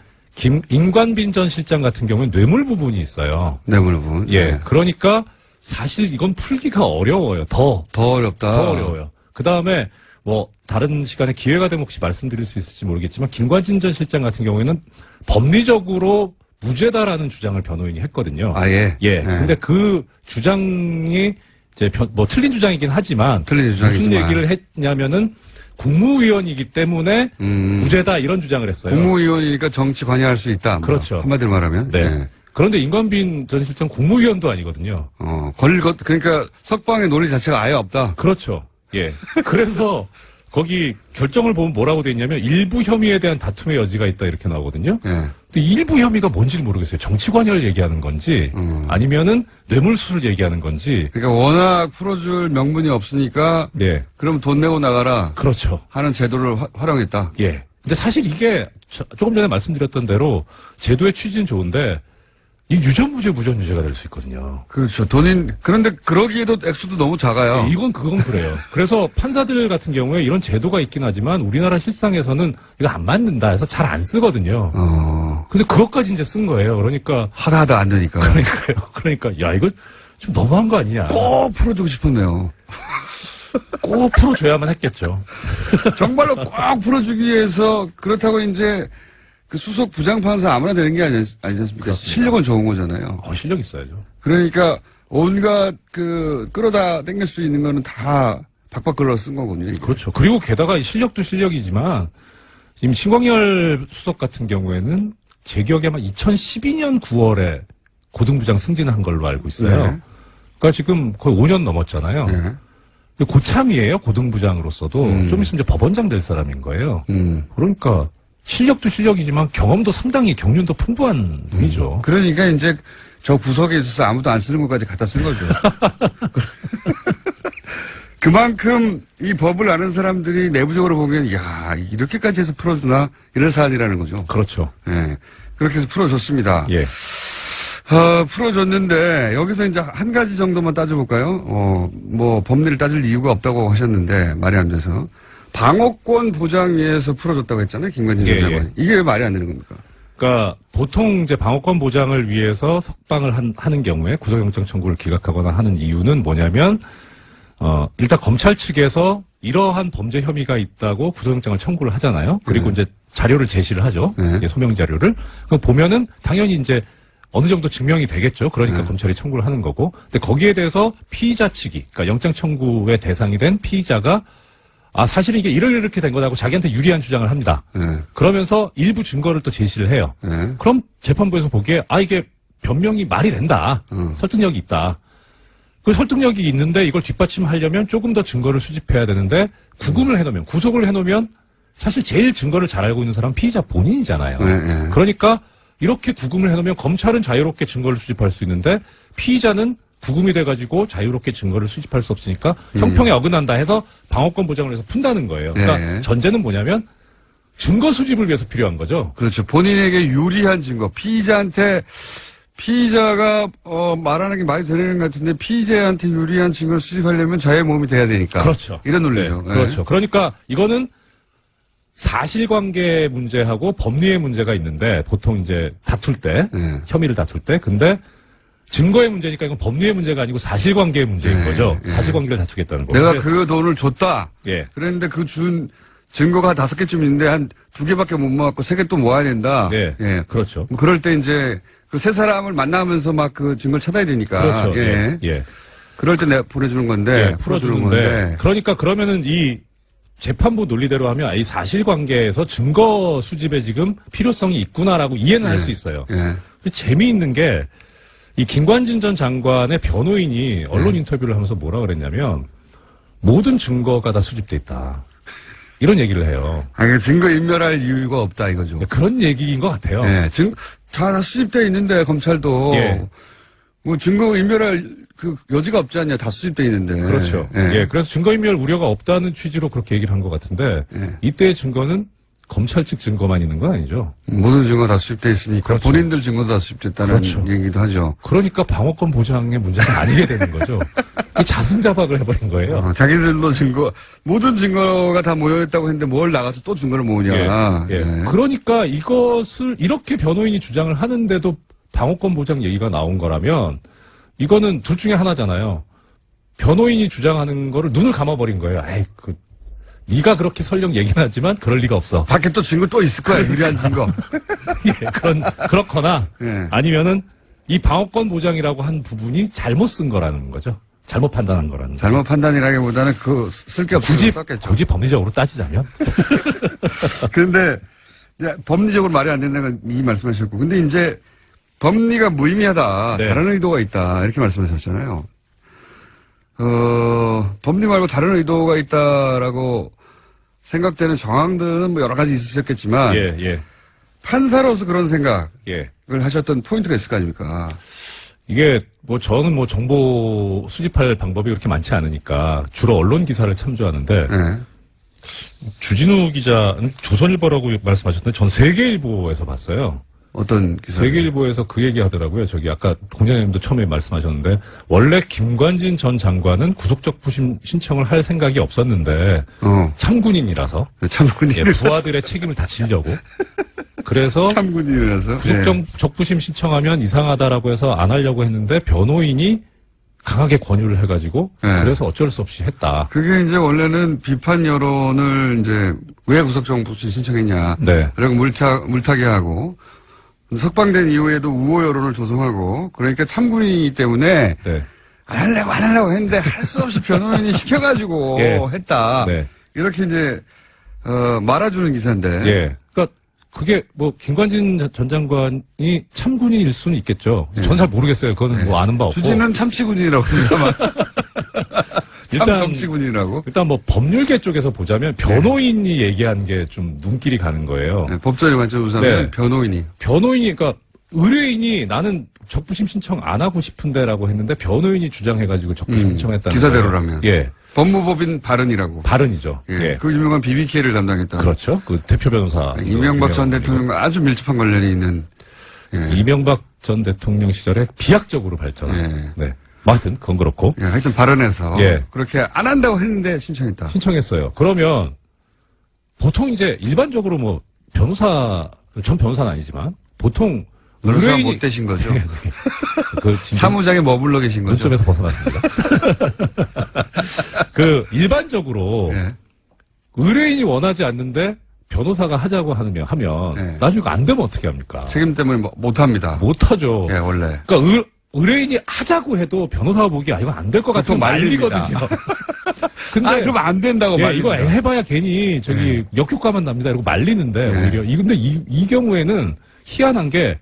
임관빈 전 실장 같은 경우는 뇌물 부분이 있어요. 뇌물 부분. 예. 그러니까 사실 이건 풀기가 어려워요. 더 어렵다. 더 어려워요. 그 다음에 뭐 다른 시간에 기회가 되면 혹시 말씀드릴 수 있을지 모르겠지만 김관진 전 실장 같은 경우에는 법리적으로 무죄다라는 주장을 변호인이 했거든요. 아예. 예. 근데 그 주장이 이제 뭐 틀린 주장이긴 하지만 틀린 주장이지만. 무슨 얘기를 했냐면은 국무위원이기 때문에 무죄다 이런 주장을 했어요. 국무위원이니까 정치 관여할 수 있다. 뭐. 그렇죠. 한마디로 말하면. 네. 예. 그런데 임관빈 전 실장 국무위원도 아니거든요. 그러니까 석방의 논리 자체가 아예 없다. 그렇죠. 예. 그래서 거기 결정을 보면 뭐라고 돼 있냐면 일부 혐의에 대한 다툼의 여지가 있다 이렇게 나오거든요. 예. 근데 일부 혐의가 뭔지를 모르겠어요. 정치 관여를 얘기하는 건지 아니면은 뇌물수를 얘기하는 건지. 그러니까 워낙 풀어줄 명분이 없으니까 네. 그럼 돈 내고 나가라 그렇죠. 하는 제도를 활용했다. 예. 근데 사실 이게 조금 전에 말씀드렸던 대로 제도의 취지는 좋은데 이 유전무죄 무전유죄가 될 수 있거든요. 그렇죠. 그런데 그러기에도 액수도 너무 작아요. 그건 그래요. 그래서 판사들 같은 경우에 이런 제도가 있긴 하지만 우리나라 실상에서는 이거 안 맞는다 해서 잘 안 쓰거든요. 근데 그것까지 이제 쓴 거예요. 그러니까. 하다 안 되니까. 그러니까, 야, 이거 좀 너무한 거 아니냐. 꼭 풀어주고 싶었네요. 꼭 풀어줘야만 했겠죠. 정말로 꼭 풀어주기 위해서 그렇다고 이제 그 수석 부장판사 아무나 되는 게 아니지 않습니까? 그렇습니다. 실력은 좋은 거잖아요. 실력 있어야죠. 그러니까 온갖 끌어다 땡길 수 있는 거는 다 박박 끌어 쓴 거군요. 이게. 그렇죠. 그리고 게다가 실력도 실력이지만 지금 신광열 수석 같은 경우에는 제 기억에 아마 2012년 9월에 고등부장 승진한 걸로 알고 있어요. 네. 그러니까 지금 거의 5년 넘었잖아요. 네. 고참이에요. 고등부장으로서도 좀 있으면 이제 법원장 될 사람인 거예요. 그러니까 실력도 실력이지만 경험도 상당히 경륜도 풍부한 분이죠. 그러니까 이제 저 구석에 있어서 아무도 안 쓰는 것까지 갖다 쓴 거죠. 그만큼 이 법을 아는 사람들이 내부적으로 보기엔 야 이렇게까지 해서 풀어주나 이런 사안이라는 거죠. 그렇죠. 예. 그렇게 해서 풀어줬습니다. 예. 풀어줬는데 여기서 이제 한 가지 정도만 따져볼까요? 뭐 법리를 따질 이유가 없다고 하셨는데 말이 안 돼서 방어권 보장 위해서 풀어줬다고 했잖아요. 김관진 전 장관이. 이게 왜 말이 안 되는 겁니까? 그러니까 보통 이제 방어권 보장을 위해서 석방을 하는 경우에 구속영장 청구를 기각하거나 하는 이유는 뭐냐면 일단 검찰 측에서 이러한 범죄 혐의가 있다고 구속영장을 청구를 하잖아요. 그리고 이제 자료를 제시를 하죠. 소명 자료를. 그럼 보면은 당연히 이제 어느 정도 증명이 되겠죠. 그러니까 검찰이 청구를 하는 거고. 근데 거기에 대해서 피의자 측이, 그러니까 영장 청구의 대상이 된 피의자가 사실은 이게 이렇게 된 거다고 자기한테 유리한 주장을 합니다. 그러면서 일부 증거를 또 제시를 해요. 그럼 재판부에서 보기에 이게 변명이 말이 된다. 설득력이 있다. 그 설득력이 있는데 이걸 뒷받침하려면 조금 더 증거를 수집해야 되는데 구금을 해놓으면 구속을 해놓으면 사실 제일 증거를 잘 알고 있는 사람은 피의자 본인이잖아요. 그러니까 이렇게 구금을 해놓으면 검찰은 자유롭게 증거를 수집할 수 있는데 피의자는 구금이 돼가지고 자유롭게 증거를 수집할 수 없으니까 형평에 어긋난다 해서 방어권 보장을 해서 푼다는 거예요. 그러니까 전제는 뭐냐면 증거 수집을 위해서 필요한 거죠. 그렇죠. 본인에게 유리한 증거, 피의자한테 피의자가 말하는 게 말이 되는 것 같은데 피의자한테 유리한 증거를 수집하려면 자의 몸이 돼야 되니까. 그렇죠. 이런 논리죠. 네, 그렇죠. 그러니까 이거는 사실관계 문제하고 법리의 문제가 있는데 보통 이제 다툴 때 네. 혐의를 다툴 때 근데 증거의 문제니까 이건 법리의 문제가 아니고 사실관계의 문제인 네, 거죠. 네. 사실관계를 다투겠다는 거. 내가 그 돈을 줬다. 예. 그랬는데 그 준 증거가 5개쯤 있는데 한 2개밖에 못 모았고 3개 또 모아야 된다. 네. 예. 그렇죠. 뭐 그럴 때 이제 그 세 사람을 만나면서 막 그 증거를 찾아야 되니까. 그렇죠. 예. 예. 그럴 때 내가 보내주는 건데. 예, 풀어주는데. 그러니까 그러면은 이 재판부 논리대로 하면 이 사실관계에서 증거 수집에 지금 필요성이 있구나라고 이해는 할 수 있어요. 예. 재미있는 게 이 김관진 전 장관의 변호인이 언론 인터뷰를 하면서 뭐라 그랬냐면 모든 증거가 다 수집돼 있다. 이런 얘기를 해요. 아니, 증거 인멸할 이유가 없다 이거죠. 그런 얘기인 것 같아요. 예. 다 수집돼 있는데 검찰도. 예. 뭐 증거 인멸할 그 여지가 없지 않냐. 다 수집돼 있는데. 그렇죠. 예. 그래서 증거인멸 우려가 없다는 취지로 그렇게 얘기를 한 것 같은데 이때의 증거는 검찰 측 증거만 있는 건 아니죠. 모든 증거 다 수집돼 있으니까 그렇죠. 본인들 증거도 다 수집됐다는 그렇죠. 얘기도 하죠. 그러니까 방어권 보장의 문제가 아니게 되는 거죠. 자승자박을 해버린 거예요. 자기들도 모든 증거가 다 모여있다고 했는데 뭘 나가서 또 증거를 모으냐. 예. 그러니까 이것을 이렇게 변호인이 주장을 하는데도 방어권 보장 얘기가 나온 거라면 이거는 둘 중에 하나잖아요. 변호인이 주장하는 거를 눈을 감아버린 거예요. 아이, 네가 그렇게 설령 얘기는 하지만 그럴 리가 없어. 밖에 또 증거 또 있을 거야. 유리한 증거. 예, 그렇거나 예. 아니면은 이 방어권 보장이라고 한 부분이 잘못 쓴 거라는 거죠. 잘못 판단한 거라는 거죠. 잘못 판단이라기보다는 쓸 게 없어서 썼겠죠. 굳이 법리적으로 따지자면. 그런데 이제 법리적으로 말이 안 된다는 이 말씀하셨고, 근데 이제 법리가 무의미하다, 네. 다른 의도가 있다 이렇게 말씀하셨잖아요. 법리 말고 다른 의도가 있다라고 생각되는 정황들은 뭐 여러 가지 있으셨겠지만 예. 판사로서 그런 생각을 예. 하셨던 포인트가 있을 거 아닙니까? 이게 저는 정보 수집할 방법이 그렇게 많지 않으니까 주로 언론 기사를 참조하는데 네. 주진우 기자는 조선일보라고 말씀하셨는데 전 세계일보에서 봤어요. 어떤 기사? 세계일보에서 그 얘기 하더라고요. 저기 아까 공장장님도 처음에 말씀하셨는데 원래 김관진 전 장관은 구속적부심 신청을 할 생각이 없었는데 참군인이라서 참군인. 부하들의 책임을 다 지려고 그래서 참군인이라서 구속적부심 신청하면 이상하다라고 해서 안 하려고 했는데 변호인이 강하게 권유를 해가지고 그래서 어쩔 수 없이 했다. 그게 이제 원래는 비판 여론을 이제 왜 구속정부심 신청했냐. 네. 그리고 물타기 하고 석방된 이후에도 우호 여론을 조성하고 그러니까 참군이기 때문에 네. 안 하려고 했는데 할 수 없이 변호인이 시켜가지고 했다. 네. 이렇게 이제 말아주는 기사인데. 예. 그러니까 그게 김관진 전 장관이 참군인일 수는 있겠죠. 전 잘 모르겠어요. 그거는 아는 바 없고. 주진은 참치군이라고 합니다만. 참 일단 정치군이라고. 일단 법률계 쪽에서 보자면 변호인이 얘기한 게 좀 눈길이 가는 거예요. 네, 법적인 관점으로서는 변호인이. 그러니까 의뢰인이 나는 적부심 신청 안 하고 싶은데라고 했는데 변호인이 주장해가지고 적부심 신청했다는 기사대로라면. 거예요. 예. 법무법인 발언이라고. 발언이죠. 예. 그 유명한 BBK를 담당했던. 그렇죠. 그 대표 변호사. 이명박 전 대통령과 아주 밀접한 관련이 있는. 이명박 전 대통령 시절에 비약적으로 발전한. 네. 하여튼 그건 그렇고. 하여튼 발언해서 그렇게 안 한다고 했는데 신청했다. 신청했어요. 그러면 보통 이제 일반적으로 전 변호사는 아니지만 보통 의뢰인이 못 되신 거죠. 사무장에 머물러 계신 거죠. 논점에서 벗어났습니다. 일반적으로 의뢰인이 원하지 않는데 변호사가 하자고 하면 나중에 안 되면 어떻게 합니까? 책임 때문에 못 합니다. 못 하죠. 원래. 그러니까 의뢰인이 하자고 해도 변호사가 보기에 이건 안 될 것 같아서 말리거든요. 근데 그럼 안 된다고 말리고. 이거 해봐야 괜히 역효과만 납니다. 이러고 말리는데 오히려 근데 이 경우에는 희한한 게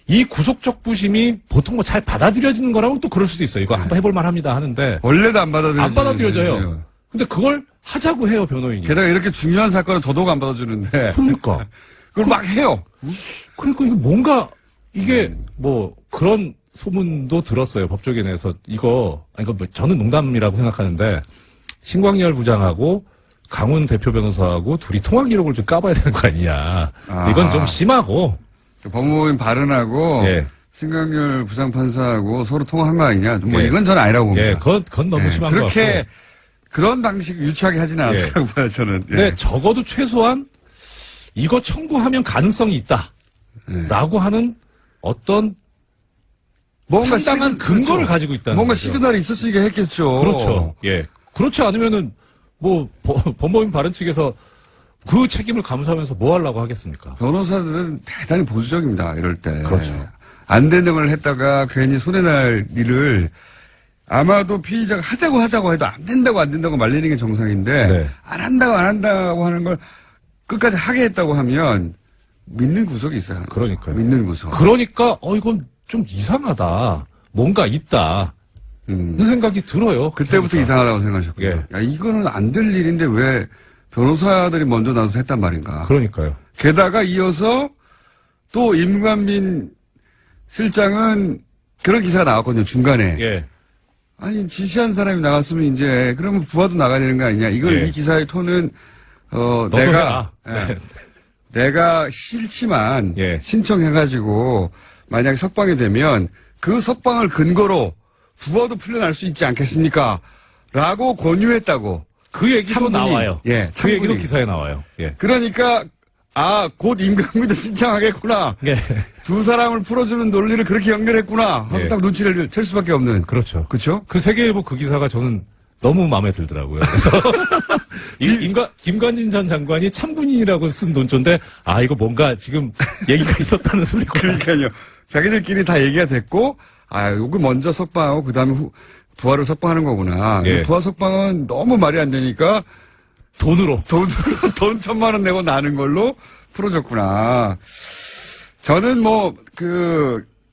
이 구속적부심이 보통 잘 받아들여지는 거라면 또 그럴 수도 있어요. 이거 한번 해볼 만합니다 하는데 원래도 안 받아들여져요. 근데 그걸 하자고 해요 변호인이. 게다가 이렇게 중요한 사건은 더더욱 안 받아주는데. 그러니까 그걸 막 해요. 그러니까 이거 뭔가 이게 그런 소문도 들었어요. 법조계 내에서 이거 저는 농담이라고 생각하는데 신광열 부장하고 강훈 대표 변호사하고 둘이 통화 기록을 좀 까봐야 되는 거 아니냐. 이건 좀 심하고. 법무법인 발언하고 신강렬 부장판사하고 서로 통화한 거 아니냐. 뭐 예. 이건 저는 아니라고 봅니다. 예, 그건 너무 심한 것 같고. 그렇게 그런 방식 유치하게 하지는 않았다고 봐요, 저는. 예. 근데 적어도 최소한 이거 청구하면 가능성이 있다. 예. 라고 하는 어떤 뭔가 상당한 근거를 그렇죠. 가지고 있다는 뭔가 거죠. 시그널이 있었으니까 했겠죠. 그렇죠. 예. 그렇지 않으면은 뭐 법무법인 발언 측에서 그 책임을 감수하면서 뭐 하려고 하겠습니까? 변호사들은 대단히 보수적입니다, 이럴 때. 그렇죠. 안 되는 걸 했다가 괜히 손해날 일을 아마도 피의자가 하자고 해도 안 된다고 말리는 게 정상인데, 네. 안 한다고 하는 걸 끝까지 하게 했다고 하면 믿는 구석이 있어야 하는 거죠. 그러니까요. 믿는 구석. 그러니까 이건 좀 이상하다. 뭔가 있다. 는 생각이 들어요. 그때부터 그러니까. 이상하다고 생각하셨군요. 예. 야, 이거는 안 될 일인데 왜 변호사들이 먼저 나서서 했단 말인가. 그러니까요. 게다가 이어서 또 임관민 실장은 그런 기사가 나왔거든요, 중간에. 예. 아니, 지시한 사람이 나갔으면 이제, 그러면 부하도 나가야 되는 거 아니냐. 이걸 예. 이 기사의 톤은, 너도 내가, 해라. 예. 내가 싫지만, 예. 신청해가지고, 만약에 석방이 되면, 그 석방을 근거로 부하도 풀려날 수 있지 않겠습니까? 라고 권유했다고. 그 얘기도 참군이. 나와요. 예, 그 참군이. 얘기도 기사에 나와요. 예. 그러니까, 곧 임관민도 신청하겠구나. 예. 두 사람을 풀어주는 논리를 그렇게 연결했구나. 하고 예. 딱 눈치를 챌 수밖에 없는. 그렇죠. 그쵸? 그 세계일보 그 기사가 저는 너무 마음에 들더라고요. 그래서 김관진 전 장관이 참군인이라고 쓴 논조인데 이거 뭔가 지금 얘기가 있었다는 소리구나. 그러니까요. 자기들끼리 다 얘기가 됐고, 여기 먼저 석방하고 그 다음에 부하를 석방하는 거구나. 예. 근데 부하 석방은 너무 말이 안 되니까 돈으로. 돈 1,000만 원 내고 나는 걸로 풀어줬구나. 저는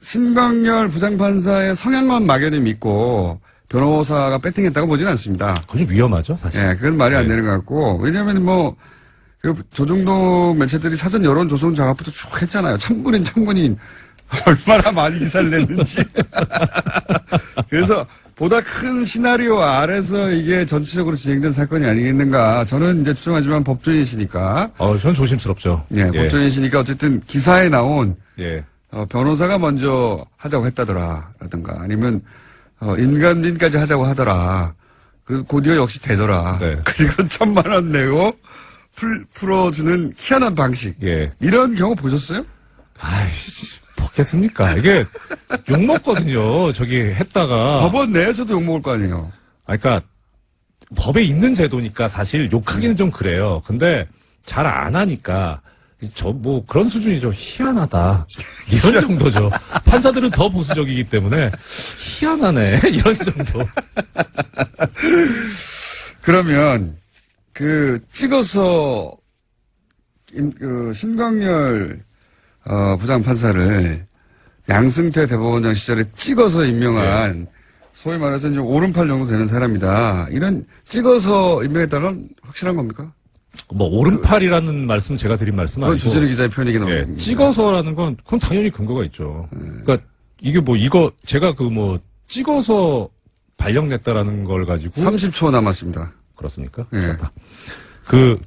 신강렬 부장판사의 성향만 막연히 믿고 변호사가 배팅했다고 보지는 않습니다. 그건 좀 위험하죠, 사실. 예, 그건 말이 안 네. 되는 것 같고, 왜냐면 조중동 매체들이 사전 여론 조성 작업부터 쭉 했잖아요. 참군인. 얼마나 많이 기사를 냈는지. 그래서 보다 큰 시나리오 아래서 이게 전체적으로 진행된 사건이 아니겠는가. 저는 이제 추정하지만 법조인이시니까. 전 조심스럽죠. 예, 법조인이시니까 어쨌든 기사에 나온 예. 변호사가 먼저 하자고 했다더라. 라든가 아니면 임관민까지 하자고 하더라. 그리고 곧이어 역시 되더라. 네. 그리고 1,000만 원 내고 풀어주는 희한한 방식. 예. 이런 경우 보셨어요? 아이씨, 먹겠습니까? 이게 욕먹거든요. 저기 했다가. 법원 내에서도 욕먹을 거 아니에요. 그러니까 법에 있는 제도니까 사실 욕하기는 좀 그래요. 근데 잘 안 하니까 그런 수준이죠. 희한하다. 이런 정도죠. 판사들은 더 보수적이기 때문에 희한하네. 이런 정도. 그러면 찍어서 신강렬 부장판사를 양승태 대법원장 시절에 찍어서 임명한 소위 말해서 이제 오른팔 정도 되는 사람이다. 이런 찍어서 임명했다는 확실한 겁니까? 오른팔이라는 말씀 제가 드린 말씀은 그건 아니고. 주진우 기자의 표현이긴 합니다. 찍어서라는 그건 당연히 근거가 있죠. 그러니까 이게 제가 찍어서 발령냈다라는 걸 가지고. 30초 남았습니다. 그렇습니까? 예.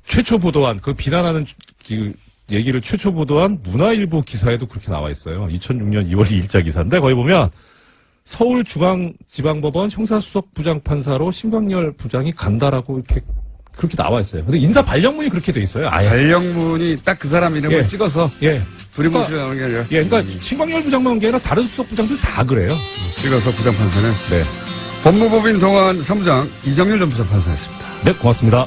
최초 보도한, 비난하는 얘기를 최초 보도한 문화일보 기사에도 그렇게 나와 있어요. 2006년 2월 2일자 기사인데, 거기 보면, 서울중앙지방법원 형사수석 부장판사로 신강렬 부장이 간다라고 그렇게 나와 있어요. 근데 인사 발령문이 그렇게 돼 있어요. 아예. 발령문이 딱 그 사람 이름을 예. 찍어서. 예. 두리뭉실 나오는 게 아니라. 그러니까 신강렬 부장만 한 게 아니라 다른 수석 부장들 다 그래요. 찍어서 부장판사는. 네. 법무법인 동안 사무장 이정렬 전 부장판사였습니다. 네, 고맙습니다.